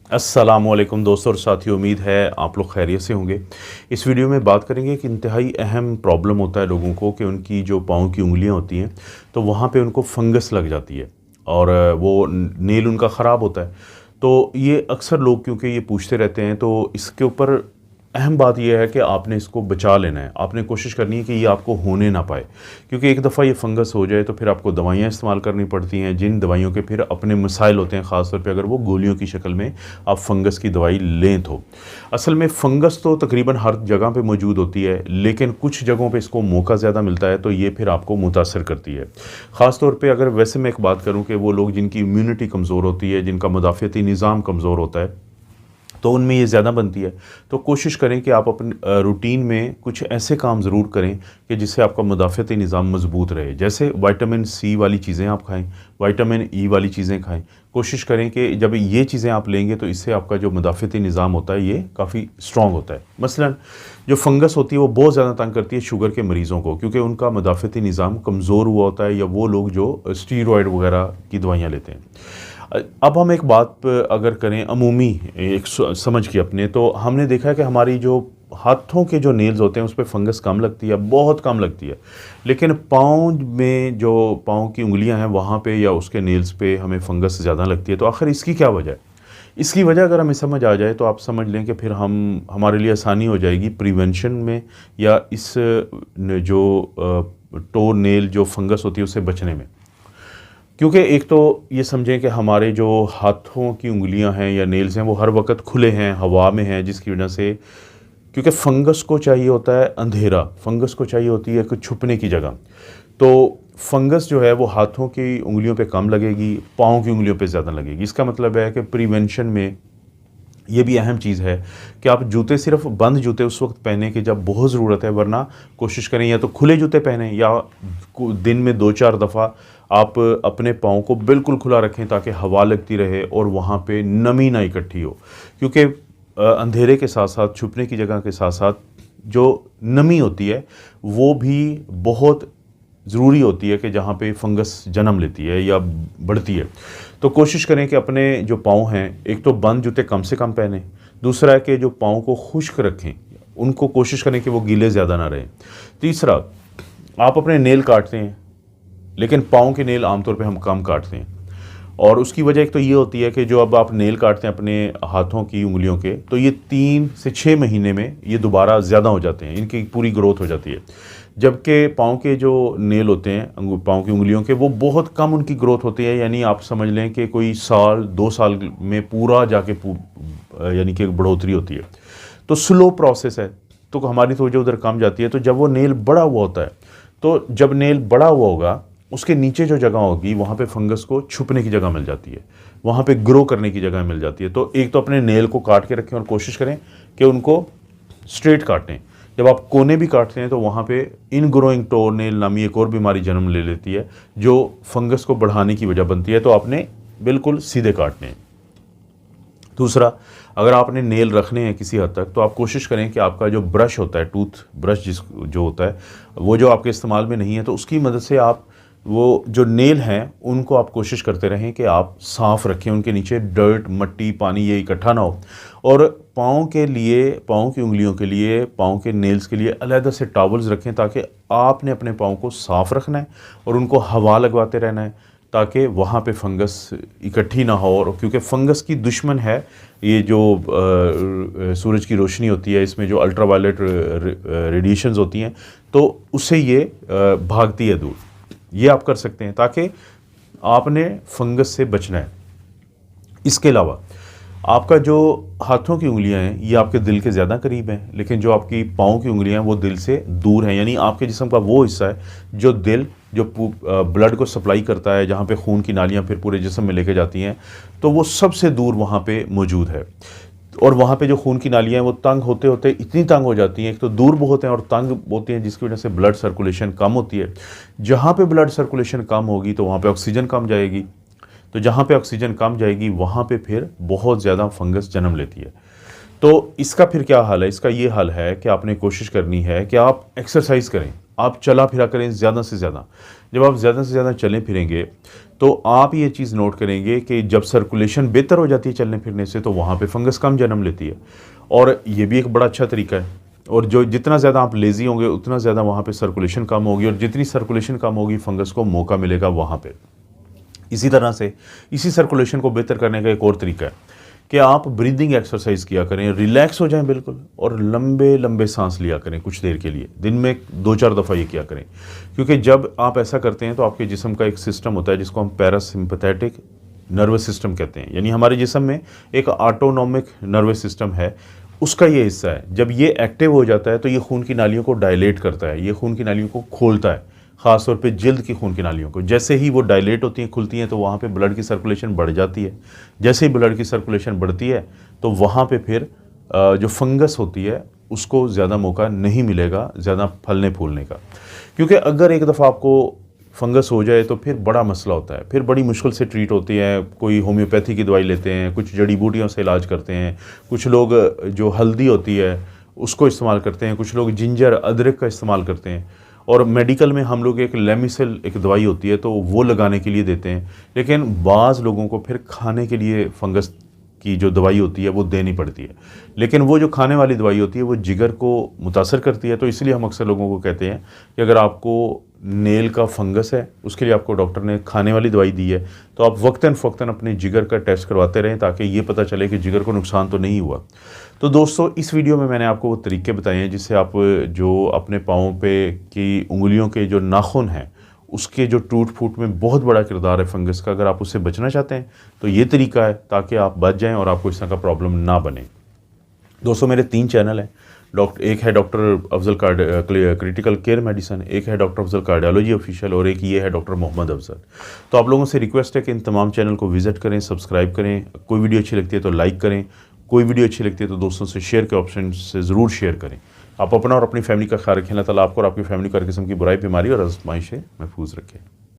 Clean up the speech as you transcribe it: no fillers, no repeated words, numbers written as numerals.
अस्सलामुअलैकुम दोस्तों और साथियों, उम्मीद है आप लोग खैरियत से होंगे। इस वीडियो में बात करेंगे कि इंतहाई अहम प्रॉब्लम होता है लोगों को कि उनकी जो पाँव की उंगलियां होती हैं तो वहाँ पे उनको फंगस लग जाती है और वो नेल उनका ख़राब होता है। तो ये अक्सर लोग क्योंकि ये पूछते रहते हैं तो इसके ऊपर अहम बात यह है कि आपने इसको बचा लेना है। आपने कोशिश करनी है कि ये आपको होने ना पाए, क्योंकि एक दफ़ा ये फंगस हो जाए तो फिर आपको दवाइयाँ इस्तेमाल करनी पड़ती हैं, जिन दवाइयों के फिर अपने मसाइल होते हैं, ख़ास तौर पे अगर वो गोलियों की शक्ल में आप फंगस की दवाई लें तो। असल में फ़ंगस तो तकरीबन हर जगह पे मौजूद होती है, लेकिन कुछ जगहों पे इसको मौका ज़्यादा मिलता है तो ये फिर आपको मुतासर करती है। ख़ास तौर पे अगर वैसे मैं एक बात करूँ कि वो लोग जिनकी इम्यूनिटी कमज़ोर होती है, जिनका मुदाफ़ती निज़ाम कमज़ोर होता है, तो उनमें ये ज़्यादा बनती है। तो कोशिश करें कि आप अपने रूटीन में कुछ ऐसे काम ज़रूर करें कि जिससे आपका मुदाफ़ती निज़ाम मज़बूत रहे। जैसे विटामिन सी वाली चीज़ें आप खाएँ, विटामिन ई वाली चीज़ें खाएँ। कोशिश करें कि जब ये चीज़ें आप लेंगे तो इससे आपका जो मुदाफ़ती निज़ाम होता है ये काफ़ी स्ट्रॉन्ग होता है। मसलन जो फंगस होती है वो बहुत ज़्यादा तंग करती है शुगर के मरीज़ों को, क्योंकि उनका मुदाफ़ती निज़ाम कमज़ोर हुआ होता है, या वो लोग जो स्टीरॉयड वगैरह की दवाइयाँ लेते हैं। अब हम एक बात अगर करें अमूमी एक समझ के अपने, तो हमने देखा है कि हमारी जो हाथों के जो नेल्स होते हैं उस पर फंगस कम लगती है, बहुत कम लगती है। लेकिन पाँव में जो पाँव की उंगलियां हैं वहाँ पे या उसके नेल्स पे हमें फंगस ज़्यादा लगती है। तो आखिर इसकी क्या वजह है? इसकी वजह अगर हमें समझ आ जाए तो आप समझ लें कि फिर हम हमारे लिए आसानी हो जाएगी प्रिवेंशन में, या इस जो टो नेल जो फंगस होती है उससे बचने में। क्योंकि एक तो ये समझें कि हमारे जो हाथों की उंगलियां हैं या नेल्स हैं वो हर वक्त खुले हैं, हवा में हैं, जिसकी वजह से, क्योंकि फंगस को चाहिए होता है अंधेरा, फंगस को चाहिए होती है कुछ छुपने की जगह। तो फंगस जो है वो हाथों की उंगलियों पे कम लगेगी, पाँव की उंगलियों पे ज़्यादा लगेगी। इसका मतलब है कि प्रिवेंशन में ये भी अहम चीज़ है कि आप जूते सिर्फ बंद जूते उस वक्त पहने कि जब बहुत ज़रूरत है, वरना कोशिश करें या तो खुले जूते पहने या दिन में 2-4 दफ़ा आप अपने पाँव को बिल्कुल खुला रखें ताकि हवा लगती रहे और वहाँ पे नमी ना इकट्ठी हो। क्योंकि अंधेरे के साथ साथ, छुपने की जगह के साथ साथ जो नमी होती है वो भी बहुत ज़रूरी होती है कि जहाँ पे फंगस जन्म लेती है या बढ़ती है। तो कोशिश करें कि अपने जो पाँव हैं, एक तो बंद जूते कम से कम पहनें, दूसरा है कि जो पाँव को खुश्क रखें, उनको कोशिश करें कि वो गीले ज़्यादा ना रहें। तीसरा, आप अपने नेल काटते हैं लेकिन पाँव के नेल आमतौर पे हम कम काटते हैं, और उसकी वजह एक तो ये होती है कि जो अब आप नेल काटते हैं अपने हाथों की उंगलियों के, तो ये 3 से 6 महीने में ये दोबारा ज़्यादा हो जाते हैं, इनकी पूरी ग्रोथ हो जाती है। जबकि पाँव के जो नेल होते हैं पाँव की उंगलियों के, वो बहुत कम उनकी ग्रोथ होती है। यानी आप समझ लें कि कोई साल 2 साल में पूरा जाके यानी कि बढ़ोतरी होती है। तो स्लो प्रोसेस है, तो हमारी तवज्जो उधर कम जाती है। तो जब वो नेल बड़ा हुआ होता है, तो जब नेल बड़ा हुआ होगा उसके नीचे जो जगह होगी वहाँ पे फंगस को छुपने की जगह मिल जाती है, वहाँ पे ग्रो करने की जगह मिल जाती है। तो एक तो अपने नेल को काट के रखें और कोशिश करें कि उनको स्ट्रेट काटें। जब आप कोने भी काटते हैं तो वहाँ पे इन ग्रोइंग टो नेल नामी एक और बीमारी जन्म ले लेती है जो फंगस को बढ़ाने की वजह बनती है। तो आपने बिल्कुल सीधे काटने हैं। दूसरा, अगर आपने नेल रखने हैं किसी हद तक, तो आप कोशिश करें कि आपका जो ब्रश होता है, टूथ ब्रश जो होता है, वो जो आपके इस्तेमाल में नहीं है, तो उसकी मदद से आप वो जो नेल हैं उनको आप कोशिश करते रहें कि आप साफ़ रखें, उनके नीचे डर्ट, मट्टी, पानी ये इकट्ठा ना हो। और पाँव के लिए, पाँव की उंगलियों के लिए, पाँव के नेल्स के लिए अलग से टॉवल्स रखें, ताकि आपने अपने पाँव को साफ़ रखना है और उनको हवा लगवाते रहना है ताकि वहाँ पे फंगस इकट्ठी ना हो। और क्योंकि फंगस की दुश्मन है ये जो सूरज की रोशनी होती है, इसमें जो अल्ट्रावायलेट रेडिएशंस होती हैं, तो उससे ये भागती है दूर। ये आप कर सकते हैं ताकि आपने फंगस से बचना है। इसके अलावा आपका जो हाथों की उंगलियां हैं ये आपके दिल के ज़्यादा करीब हैं, लेकिन जो आपकी पाँव की उंगलियां हैं वो दिल से दूर हैं। यानी आपके जिस्म का वो हिस्सा है जो दिल, जो ब्लड को सप्लाई करता है, जहाँ पे खून की नालियाँ फिर पूरे जिस्म में लेके जाती हैं, तो वो सबसे दूर वहाँ पे मौजूद है। और वहाँ पे जो खून की नालियाँ हैं वो तंग होते होते इतनी तंग हो जाती हैं, एक तो दूर बहुत हैं और तंग होती हैं, जिसकी वजह से ब्लड सर्कुलेशन कम होती है। जहाँ पे ब्लड सर्कुलेशन कम होगी तो वहाँ पे ऑक्सीजन कम जाएगी, तो जहाँ पे ऑक्सीजन कम जाएगी वहाँ पे फिर बहुत ज़्यादा फंगस जन्म लेती है। तो इसका फिर क्या हल है? इसका ये हल है कि आपने कोशिश करनी है कि आप एक्सरसाइज करें। आप चला फिरा करें ज़्यादा से ज़्यादा। जब आप ज़्यादा से ज़्यादा चलें फिरेंगे तो आप ये चीज़ नोट करेंगे कि जब सर्कुलेशन बेहतर हो जाती है चलने फिरने से, तो वहाँ पे फंगस कम जन्म लेती है। और ये भी एक बड़ा अच्छा तरीका है। और जो जितना ज़्यादा आप लेज़ी होंगे उतना ज़्यादा वहाँ पे सर्कुलेशन कम होगी, और जितनी सर्कुलेशन कम होगी फंगस को मौका मिलेगा वहाँ पे। इसी तरह से इसी सर्कुलेशन को बेहतर करने का एक और तरीका है कि आप ब्रीदिंग एक्सरसाइज किया करें, रिलैक्स हो जाएं बिल्कुल, और लंबे लंबे सांस लिया करें कुछ देर के लिए। दिन में 2-4 दफ़ा ये किया करें, क्योंकि जब आप ऐसा करते हैं तो आपके जिस्म का एक सिस्टम होता है जिसको हम पैरासिम्पैथेटिक नर्वस सिस्टम कहते हैं, यानी हमारे जिस्म में एक ऑटोनॉमिक नर्वस सिस्टम है, उसका ये हिस्सा है। जब ये एक्टिव हो जाता है तो ये खून की नालियों को डायलेट करता है, ये खून की नालियों को खोलता है, ख़ास तौर पे जल्द की खून की नालियों को। जैसे ही वो डायलेट होती हैं, खुलती हैं, तो वहाँ पे ब्लड की सर्कुलेशन बढ़ जाती है। जैसे ही ब्लड की सर्कुलेशन बढ़ती है तो वहाँ पे फिर जो फंगस होती है उसको ज़्यादा मौका नहीं मिलेगा ज़्यादा फलने फूलने का। क्योंकि अगर एक दफ़ा आपको फंगस हो जाए तो फिर बड़ा मसला होता है, फिर बड़ी मुश्किल से ट्रीट होती है। कोई होम्योपैथी की दवाई लेते हैं, कुछ जड़ी बूटियों से इलाज करते हैं, कुछ लोग जो हल्दी होती है उसको इस्तेमाल करते हैं, कुछ लोग जिंजर अदरक का इस्तेमाल करते हैं, और मेडिकल में हम लोग एक लेमिसेल एक दवाई होती है तो वो लगाने के लिए देते हैं। लेकिन बाज़ लोगों को फिर खाने के लिए फंगस की जो दवाई होती है वो देनी पड़ती है, लेकिन वो जो खाने वाली दवाई होती है वो जिगर को मुतासर करती है। तो इसलिए हम अक्सर लोगों को कहते हैं कि अगर आपको नेल का फंगस है, उसके लिए आपको डॉक्टर ने खाने वाली दवाई दी है, तो आप वक्तन फ़वक्तन अपने जिगर का टेस्ट करवाते रहें ताकि ये पता चले कि जिगर को नुकसान तो नहीं हुआ। तो दोस्तों, इस वीडियो में मैंने आपको वो तरीके बताए हैं जिससे आप जो अपने पाँव पे की उंगलियों के जो नाखून हैं उसके जो टूट फूट में बहुत बड़ा किरदार है फंगस का, अगर आप उससे बचना चाहते हैं तो ये तरीका है ताकि आप बच जाएँ और आपको इस तरह का प्रॉब्लम ना बने। दोस्तों, मेरे 3 चैनल हैं। एक है doctor Afzal critical care medicine, एक है डॉक्टर अफजल कार्डियोलॉजी ऑफिशियल, और एक ये है डॉक्टर मोहम्मद अफजल। तो आप लोगों से रिक्वेस्ट है कि इन तमाम चैनल को विज़िट करें, सब्सक्राइब करें। कोई वीडियो अच्छी लगती है तो लाइक करें, कोई वीडियो अच्छी लगती है तो दोस्तों से शेयर के ऑप्शन से ज़रूर शेयर करें। आप अपना और अपनी फैमिली का ख्याल रखें। अल्लाह ताला आपको और आपकी फैमिली को हर किस्म की बुराई, बीमारी और आज़माइश से महफूज रखें।